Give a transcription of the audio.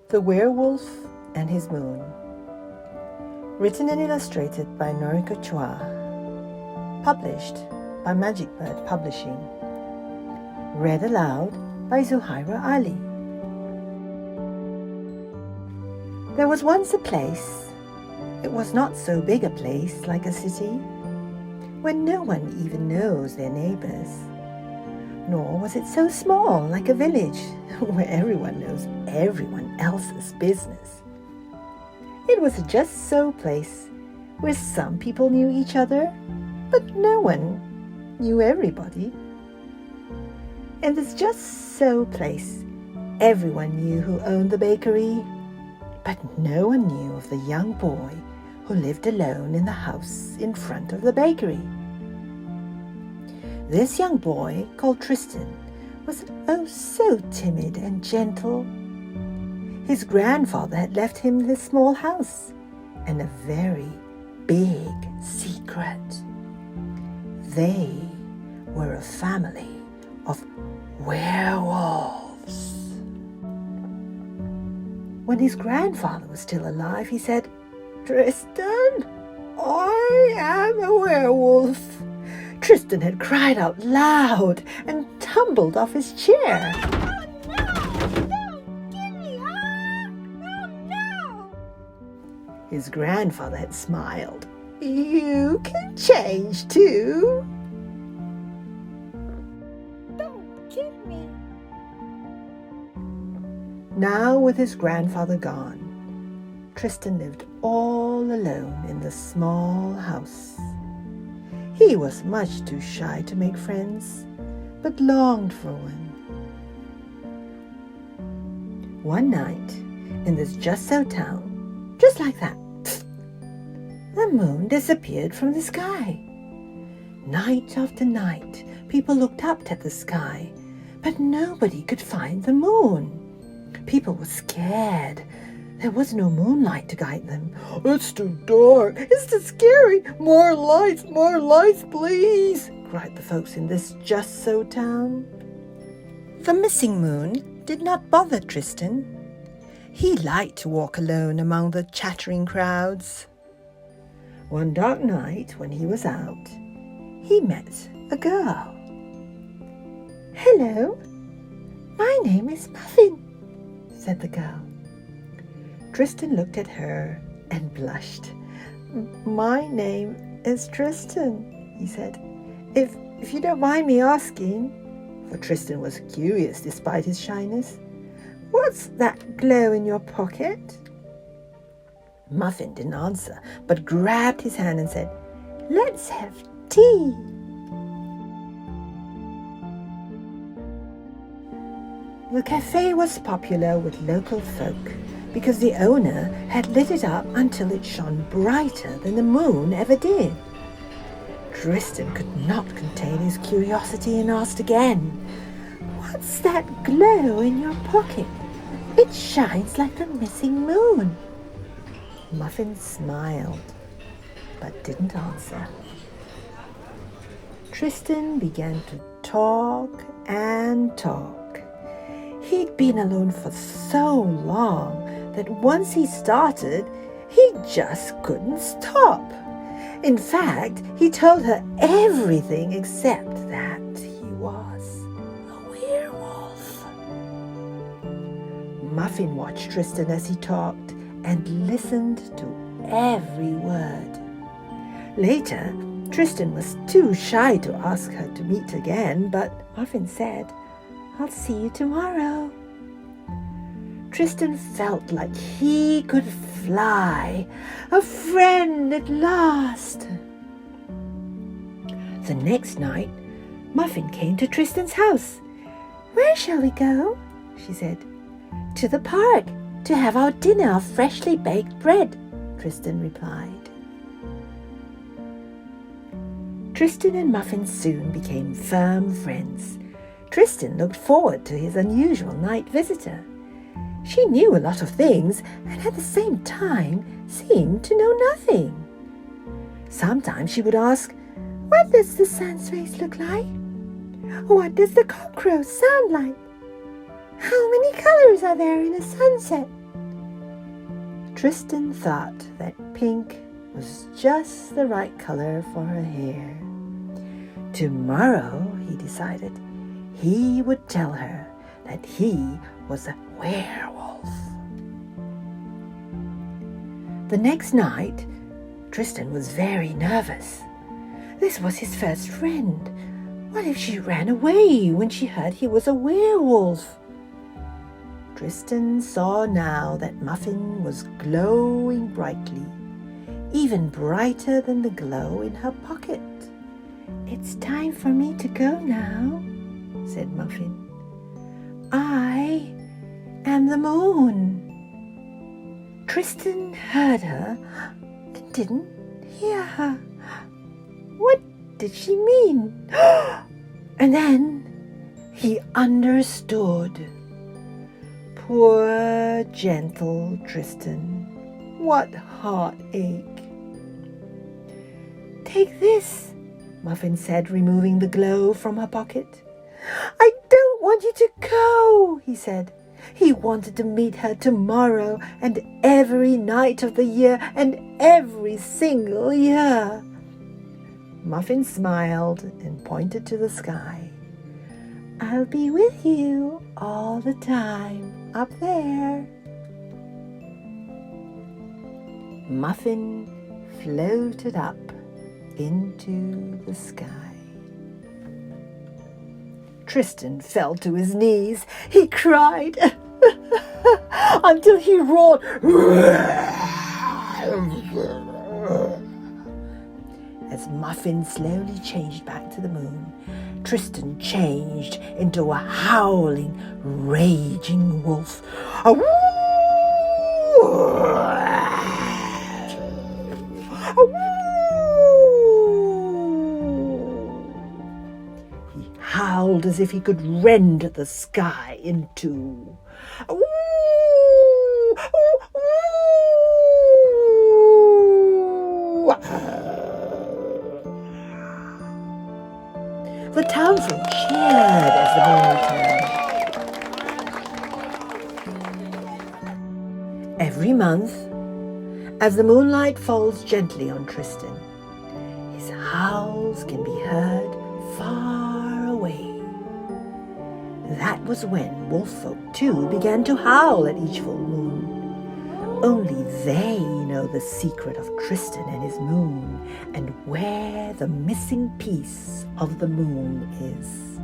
The Werewolf and His Moon. Written and illustrated by Norico Chua. Published by Magic Bird Publishing. Read aloud by Zuridah Ali. There was once a place. It was not so big a place like a city, where no one even knows their neighbors. Nor was it so small like a village, where everyone knows everyone else's business. It was a just-so place, where some people knew each other, but no one knew everybody. In this just-so place, everyone knew who owned the bakery, but no one knew of the young boy who lived alone in the house in front of the bakery. This young boy, called Tristan, was oh so timid and gentle. His grandfather had left him this small house and a very big secret. They were a family of werewolves. When his grandfather was still alive, he said, "Tristan, I am a werewolf." Tristan had cried out loud and tumbled off his chair. "Oh no! Don't get me! Oh no!" His grandfather had smiled. "You can change too." "Don't kill me!" Now, with his grandfather gone, Tristan lived all alone in the small house. He was much too shy to make friends, but longed for one. One night, in this just-so town, just like that, the moon disappeared from the sky. Night after night, people looked up at the sky, but nobody could find the moon. People were scared. There was no moonlight to guide them. "It's too dark. It's too scary. More lights, please," cried the folks in this just-so town. The missing moon did not bother Tristan. He liked to walk alone among the chattering crowds. One dark night, when he was out, he met a girl. "Hello, my name is Muffin," said the girl. Tristan looked at her and blushed. "My name is Tristan," he said. If you don't mind me asking," for Tristan was curious despite his shyness, "what's that glow in your pocket?" Muffin didn't answer, but grabbed his hand and said, "Let's have tea." The cafe was popular with local folk because the owner had lit it up until it shone brighter than the moon ever did. Tristan could not contain his curiosity and asked again, "What's that glow in your pocket? It shines like the missing moon." Muffin smiled, but didn't answer. Tristan began to talk and talk. He'd been alone for so long that once he started, he just couldn't stop. In fact, he told her everything except that he was a werewolf. Muffin watched Tristan as he talked and listened to every word. Later, Tristan was too shy to ask her to meet again, but Muffin said, "I'll see you tomorrow." Tristan felt like he could fly, a friend at last. The next night, Muffin came to Tristan's house. "Where shall we go?" she said. "To the park, to have our dinner of freshly baked bread," Tristan replied. Tristan and Muffin soon became firm friends. Tristan looked forward to his unusual night visitor. She knew a lot of things and at the same time seemed to know nothing. Sometimes she would ask, "What does the sun's rays look like? What does the cockcrow sound like? How many colors are there in a sunset? Tristan thought that pink was just the right color for her hair. Tomorrow, he decided, he would tell her that he was a werewolf. The next night, Tristan was very nervous. This was his first friend. What if she ran away when she heard he was a werewolf? Tristan saw now that Muffin was glowing brightly, even brighter than the glow in her pocket. "It's time for me to go now," said Muffin. "I am the moon." Tristan heard her and didn't hear her. What did she mean? And then he understood. Poor, gentle Tristan. What heartache. "Take this," Muffin said, removing the glow from her pocket. "I don't want you to go," he said. He wanted to meet her tomorrow and every night of the year and every single year. Muffin smiled and pointed to the sky. "I'll be with you all the time up there." Muffin floated up into the sky. Tristan fell to his knees. He cried until he roared. As Muffin slowly changed back to the moon, Tristan changed into a howling, raging wolf. He howled as if he could rend the sky in two. The townsfolk cheered as the moon returned. Every month, as the moonlight falls gently on Tristan, his howls can be heard far away. That was when wolffolk too began to howl at each full moon. Only they know the secret of Tristan and his moon and where the missing piece of the moon is.